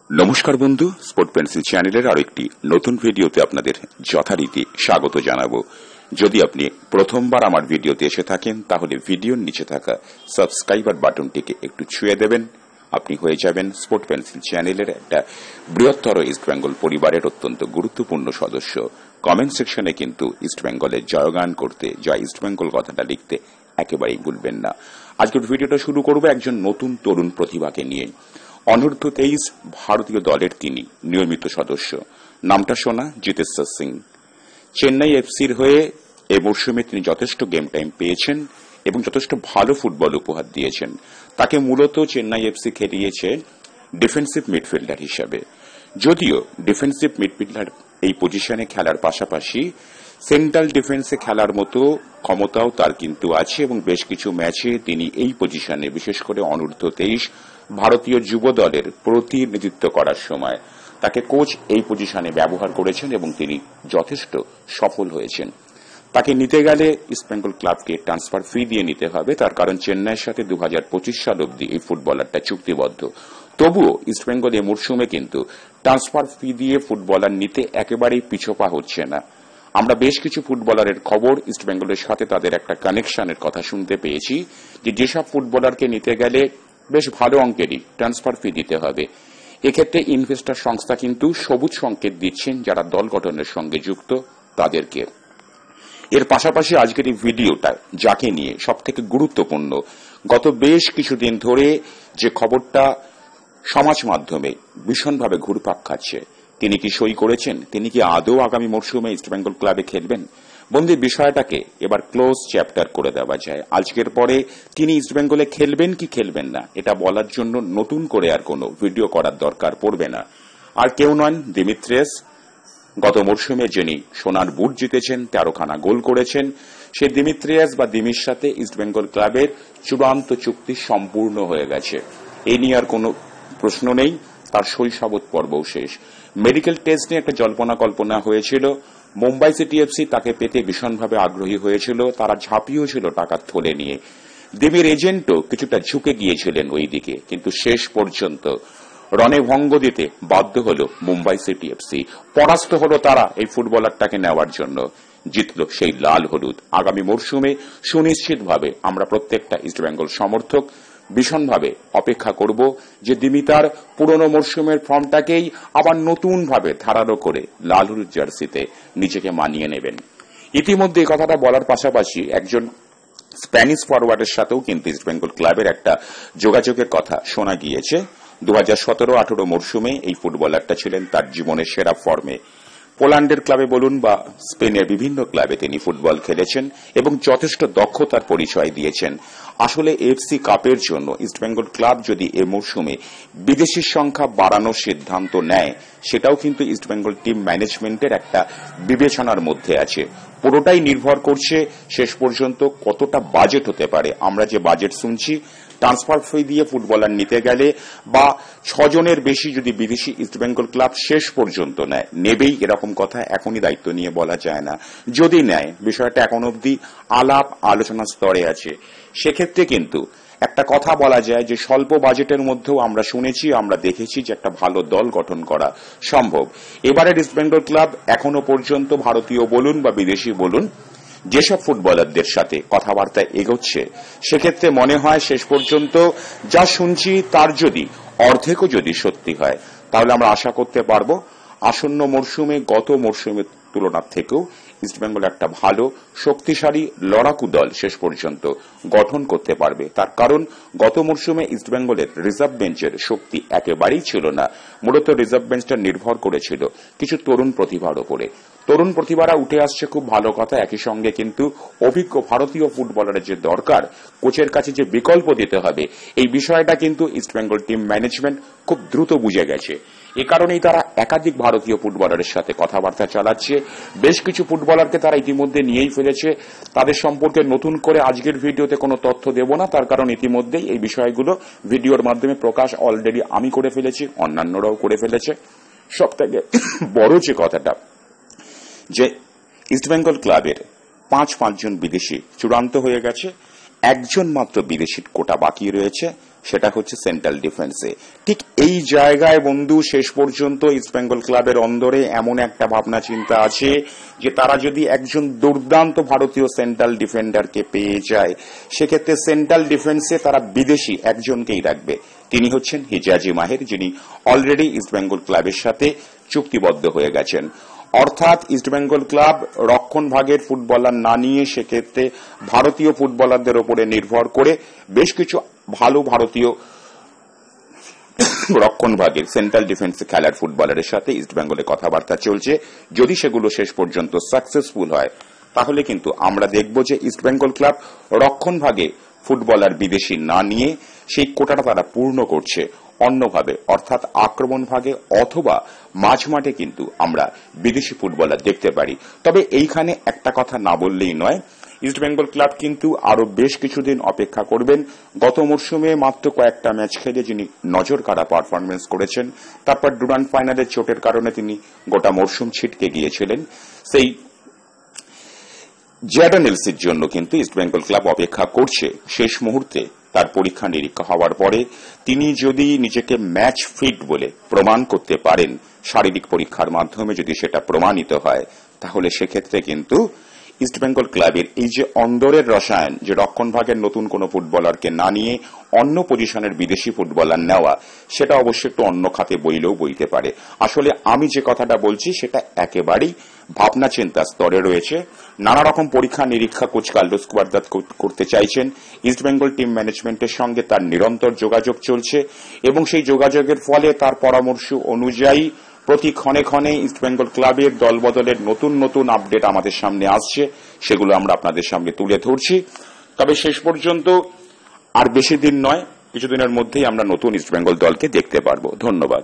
নমস্কার বন্ধু, sport pencil চ্যানেলের আরো একটি নতুন ভিডিওতে আপনাদের যথারীতি স্বাগত জানাবো। যদি আপনি প্রথমবার আমার ভিডিওতে এসে থাকেন তাহলে ভিডিওর নিচে থাকা সাবস্ক্রাইবার বাটনটিকে একটু ছুঁয়ে দেবেন। আপনি হয়ে যাবেন স্পোর্ট পেন্সিল চ্যানেলের একটা বৃহত্তর ইস্টবেঙ্গল পরিবারের অত্যন্ত গুরুত্বপূর্ণ সদস্য। কমেন্ট সেকশনে কিন্তু ইস্টবেঙ্গলের জয়গান করতে, জয় ইস্টবেঙ্গল কথাটা লিখতে একেবারেই ভুলবেন না। আজকের ভিডিওটা শুরু করব একজন নতুন তরুণ প্রতিভাকে নিয়ে। অনূর্ধ্ব 23 ভারতীয় দলের তিনি নিয়মিত সদস্য। নামটা শোনা জিতেশ্বর সিং। চেন্নাই এফসির হয়ে এ মরশুমে তিনি যথেষ্ট গেম টাইম পেয়েছেন এবং যথেষ্ট ভালো ফুটবল উপহার দিয়েছেন। তাকে মূলত চেন্নাই এফসি খেলিয়েছে ডিফেন্সিভ মিডফিল্ডার হিসেবে। যদিও ডিফেন্সিভ মিডফিল্ডার এই পজিশনে খেলার পাশাপাশি সেন্ট্রাল ডিফেন্সে খেলার মতো ক্ষমতাও তার কিন্তু আছে এবং বেশ কিছু ম্যাচে তিনি এই পজিশনে, বিশেষ করে অনূর্ধ্ব 23 ভারতীয় যুব দলের প্রতিনিধিত্ব করার সময় তাকে কোচ এই পজিশনে ব্যবহার করেছেন এবং তিনি যথেষ্ট সফল হয়েছেন। তাকে নিতে গেলে ইস্টবেঙ্গল ক্লাবকে ট্রান্সফার ফি দিয়ে নিতে হবে, তার কারণ চেন্নাইয়ের সাথে 2025 সাল অব্দি এই ফুটবলারটা চুক্তিবদ্ধ। তবুও ইস্টবেঙ্গল এই মরশুমে কিন্তু ট্রান্সফার ফি দিয়ে ফুটবলার নিতে একেবারেই পিছপা হচ্ছে না। আমরা বেশ কিছু ফুটবলারের খবর, ইস্টবেঙ্গলের সাথে তাদের একটা কানেকশনের কথা শুনতে পেয়েছি যে যেসব ফুটবলারকে নিতে গেলে বেশ ভালো অঙ্কেরই ট্রান্সফার ফি দিতে হবে। এক্ষেত্রে ইনভেস্টর সংস্থা কিন্তু সবুজ সংকেত দিচ্ছেন যারা দল গঠনের সঙ্গে যুক্ত তাদেরকে। এর পাশাপাশি আজকের এই ভিডিওটা যাকে নিয়ে সবথেকে গুরুত্বপূর্ণ, গত বেশ কিছুদিন ধরে যে খবরটা সমাজ মাধ্যমে ভীষণভাবে ঘুরপাক খাচ্ছে, তিনি কি সই করেছেন, তিনি কি আদৌ আগামী মরশুমে ইস্টবেঙ্গল ক্লাবে খেলবেন? বন্ধু, বিষয়টাকে এবার ক্লোজ চ্যাপ্টার করে দেওয়া যায়। আজকের পরে তিনি ইস্টবেঙ্গলে খেলবেন কি খেলবেন না এটা বলার জন্য নতুন করে আর কোনো ভিডিও করার দরকার পড়বে না। আর কেউ নন, দিমিত্রিয়াস। গত মরশুমে যিনি সোনার বুট জিতেছেন, 13খানা গোল করেছেন, সেই দিমিত্রিয়াস বা দিমির সাথে ইস্টবেঙ্গল ক্লাবের চূড়ান্ত চুক্তি সম্পূর্ণ হয়ে গেছে। এই নিয়ে আর কোনো প্রশ্ন নেই। তার শৈশবত পর্বও শেষ। মেডিকেল টেস্ট নিয়ে একটা জল্পনা কল্পনা হয়েছিল। মুম্বাই সিটি এফসি তাকে পেতে ভীষণভাবে আগ্রহী হয়েছিল, তারা ঝাঁপিয়েছিল টাকার থলে নিয়ে। দেবীর এজেন্টও কিছুটা ঝুঁকে গিয়েছিলেন ওই দিকে, কিন্তু শেষ পর্যন্ত রণে ভঙ্গ দিতে বাধ্য হল মুম্বাই সিটি এফসি। পরাস্ত হল তারা এই ফুটবলারটাকে নেওয়ার জন্য। জিতল সেই লাল হলুদ। আগামী মরশুমে সুনিশ্চিতভাবে আমরা প্রত্যেকটা ইস্টবেঙ্গল সমর্থক ভীষণভাবে অপেক্ষা করব যে দিমিতার পুরনো মরশুমের ফর্মটাকেই আবার নতুনভাবে ধারালো করে লাল হলুদ জার্সিতে নিজেকে মানিয়ে নেবেন। ইতিমধ্যে এই কথাটা বলার পাশাপাশি একজন স্প্যানিশ ফরওয়ার্ডের সাথেও কিন্তু ইস্টবেঙ্গল ক্লাবের একটা যোগাযোগের কথা শোনা গিয়েছে। 2017-18 মরশুমে এই ফুটবলারটা ছিলেন তার জীবনের সেরা ফর্মে। পোল্যান্ডের ক্লাবে বলুন বা স্পেনের বিভিন্ন ক্লাবে তিনি ফুটবল খেলেছেন এবং যথেষ্ট দক্ষতার পরিচয় দিয়েছেন। আসলে এফসি কাপের জন্য ইস্টবেঙ্গল ক্লাব যদি এ মরশুমে বিদেশির সংখ্যা বাড়ানোর সিদ্ধান্ত নেয়, সেটাও কিন্তু ইস্টবেঙ্গল টিম ম্যানেজমেন্টের একটা বিবেচনার মধ্যে আছে। পুরোটাই নির্ভর করছে শেষ পর্যন্ত কতটা বাজেট হতে পারে। আমরা যে বাজেট শুনছি, ট্রান্সফার ফি দিয়ে ফুটবলার নিতে গেলে বা 6 জনের বেশি যদি বিদেশি ইস্টবেঙ্গল ক্লাব শেষ পর্যন্ত নেবেই এরকম কথা এখনই দায়িত্ব নিয়ে বলা যায় না। যদি নেয়, বিষয়টা এখন অবধি আলাপ আলোচনার স্তরে আছে। সেক্ষেত্রে কিন্তু একটা কথা বলা যায় যে স্বল্প বাজেটের মধ্যেও আমরা শুনেছি, আমরা দেখেছি যে একটা ভালো দল গঠন করা সম্ভব। এবারের ইস্টবেঙ্গল ক্লাব এখনো পর্যন্ত ভারতীয় বলুন বা বিদেশি বলুন যেসব ফুটবলারদের সাথে কথাবার্তা এগোচ্ছে, সেক্ষেত্রে মনে হয় শেষ পর্যন্ত যা শুনছি তার যদি অর্ধেকও যদি সত্যি হয়, তাহলে আমরা আশা করতে পারবো আসন্ন মরশুমে গত মরশুমের তুলনার থেকেও ইস্টবেঙ্গল একটা ভালো শক্তিশালী লড়াকু দল শেষ পর্যন্ত গঠন করতে পারবে। তার কারণ গত মরশুমে ইস্টবেঙ্গলের রিজার্ভ বেঞ্চের শক্তি একেবারেই ছিল না। মূলত রিজার্ভ বেঞ্চটা নির্ভর করেছিল কিছু তরুণ প্রতিভার উপরে। তরুণ প্রতিভারা উঠে আসছে, খুব ভালো কথা। একই সঙ্গে কিন্তু অভিজ্ঞ ভারতীয় ফুটবলারের যে দরকার, কোচের কাছে যে বিকল্প দিতে হবে, এই বিষয়টা কিন্তু ইস্টবেঙ্গল টিম ম্যানেজমেন্ট খুব দ্রুত বুঝে গেছে। এ কারণেই তারা একাধিক ভারতীয় ফুটবলারের সাথে কথাবার্তা চালাচ্ছে। বেশ কিছু ফুটবলারকে তারা ইতিমধ্যে নিয়েই ফেলেছে। তাদের সম্পর্কে নতুন করে আজকের ভিডিওতে কোনো তথ্য দেব না, তার কারণ ইতিমধ্যেই এই বিষয়গুলো ভিডিওর মাধ্যমে প্রকাশ অলরেডি আমি করে ফেলেছি, অন্যান্যরাও করে ফেলেছে। সবথেকে বড় যে কথাটা, যে ইস্টবেঙ্গল ক্লাবের 5 জন বিদেশি চূড়ান্ত হয়ে গেছে একজন মাত্র বিদেশির কোটা বাকি রয়েছে, সেটা হচ্ছে সেন্ট্রাল ডিফেন্সে। ঠিক এই জায়গায় বন্ধু শেষ পর্যন্ত ইস্টবেঙ্গল ক্লাবের অন্দরে এমন একটা ভাবনা চিন্তা আছে যে তারা যদি একজন দুর্দান্ত ভারতীয় সেন্ট্রাল ডিফেন্ডারকে পেয়ে যায়, সেক্ষেত্রে সেন্ট্রাল ডিফেন্সে তারা বিদেশি একজনকেই রাখবে। তিনি হচ্ছেন হিজাজি মাহের, যিনি অলরেডি ইস্টবেঙ্গল ক্লাবের সাথে চুক্তিবদ্ধ হয়ে গেছেন। অর্থাৎ ইস্টবেঙ্গল ক্লাব রক্ষণ ভাগের ফুটবলার না নিয়ে সেক্ষেত্রে ভারতীয় ফুটবলারদের উপরে নির্ভর করে বেশ কিছু ভালো ভারতীয় রক্ষণ ভাগের সেন্ট্রাল ডিফেন্সে খেলার ফুটবলারের সাথে ইস্টবেঙ্গলে কথাবার্তা চলছে। যদি সেগুলো শেষ পর্যন্ত সাকসেসফুল হয়, তাহলে কিন্তু আমরা দেখব যে ইস্টবেঙ্গল ক্লাব রক্ষণ ভাগে ফুটবলার বিদেশি না নিয়ে সেই কোটাটা তারা পূর্ণ করছে অন্যভাবে, অর্থাৎ আক্রমণ ভাগে অথবা মাঝমাঠে কিন্তু আমরা বিদেশি ফুটবলার দেখতে পারি। তবে এইখানে একটা কথা না বললেই নয়, ইস্টবেঙ্গল ক্লাব কিন্তু আরো বেশ কিছুদিন অপেক্ষা করবেন। গত মরশুমে মাত্র কয়েকটা ম্যাচ খেলে যিনি নজর কাড়া পারফরমেন্স করেছেন, তারপর ডুরান্ড ফাইনালের চোটের কারণে তিনি গোটা মরশুম ছিটকে গিয়েছিলেন, সেই জ্যাডন এলসির জন্য কিন্তু ইস্টবেঙ্গল ক্লাব অপেক্ষা করছে। শেষ মুহূর্তে তার পরীক্ষা নিরীক্ষা হওয়ার পরে তিনি যদি নিজেকে ম্যাচ ফিট বলে প্রমাণ করতে পারেন, শারীরিক পরীক্ষার মাধ্যমে যদি সেটা প্রমাণিত হয়, তাহলে সেক্ষেত্রে কিন্তু ইস্টবেঙ্গল ক্লাবের এই যে অন্দরের রসায়ন, যে রক্ষণ ভাগের নতুন কোন ফুটবলারকে না নিয়ে অন্য পজিশনের বিদেশি ফুটবলার নেওয়া, সেটা অবশ্যই একটু অন্য খাতে বইলেও বইতে পারে। আসলে আমি যে কথাটা বলছি সেটা একেবারেই ভাবনা চিন্তা স্তরে রয়েছে। নানা রকম পরীক্ষা নিরীক্ষা কোচ কার্লোস কুয়াদ্রাত করতে চাইছেন। ইস্টবেঙ্গল টিম ম্যানেজমেন্টের সঙ্গে তার নিরন্তর যোগাযোগ চলছে এবং সেই যোগাযোগের ফলে তার পরামর্শ অনুযায়ী প্রতি ক্ষণে ক্ষণে ইস্টবেঙ্গল ক্লাবের দলবদলের নতুন নতুন আপডেট আমাদের সামনে আসছে, সেগুলো আমরা আপনাদের সামনে তুলে ধরছি। তবে শেষ পর্যন্ত আর বেশি দিন নয়, কিছুদিনের মধ্যেই আমরা নতুন ইস্টবেঙ্গল দলকে দেখতে পারবো। ধন্যবাদ।